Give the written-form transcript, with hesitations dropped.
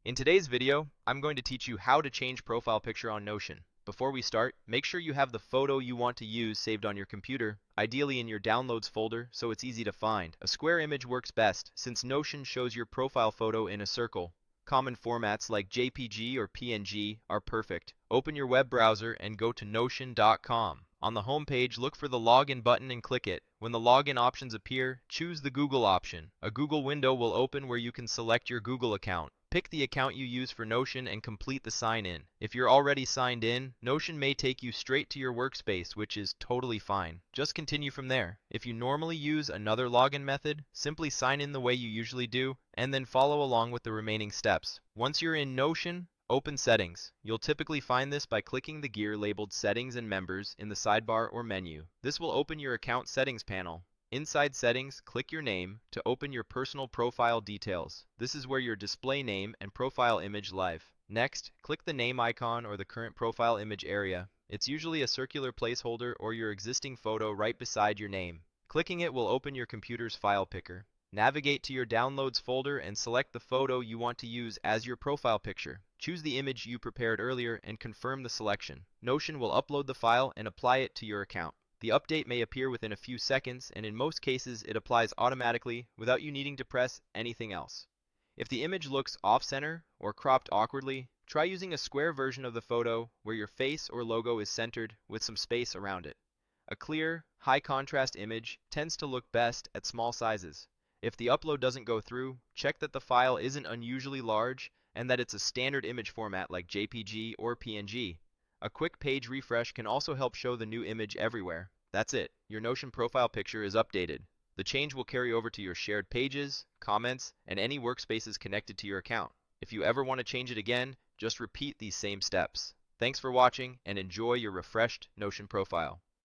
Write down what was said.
In today's video, I'm going to teach you how to change profile picture on Notion. Before we start, make sure you have the photo you want to use saved on your computer, ideally in your Downloads folder so it's easy to find. A square image works best since Notion shows your profile photo in a circle. Common formats like JPG or PNG are perfect. Open your web browser and go to Notion.com. On the home page, look for the Login button and click it. When the login options appear, choose the Google option. A Google window will open where you can select your Google account. Pick the account you use for Notion and complete the sign-in. If you're already signed in, Notion may take you straight to your workspace, which is totally fine. Just continue from there. If you normally use another login method, simply sign in the way you usually do, and then follow along with the remaining steps. Once you're in Notion, open Settings. You'll typically find this by clicking the gear labeled Settings and Members in the sidebar or menu. This will open your account settings panel. Inside Settings, click your name to open your personal profile details. This is where your display name and profile image live. Next, click the name icon or the current profile image area. It's usually a circular placeholder or your existing photo right beside your name. Clicking it will open your computer's file picker. Navigate to your Downloads folder and select the photo you want to use as your profile picture. Choose the image you prepared earlier and confirm the selection. Notion will upload the file and apply it to your account. The update may appear within a few seconds, and in most cases it applies automatically without you needing to press anything else. If the image looks off-center or cropped awkwardly, try using a square version of the photo where your face or logo is centered with some space around it. A clear, high-contrast image tends to look best at small sizes. If the upload doesn't go through, check that the file isn't unusually large and that it's a standard image format like JPG or PNG. A quick page refresh can also help show the new image everywhere. That's it. Your Notion profile picture is updated. The change will carry over to your shared pages, comments, and any workspaces connected to your account. If you ever want to change it again, just repeat these same steps. Thanks for watching and enjoy your refreshed Notion profile.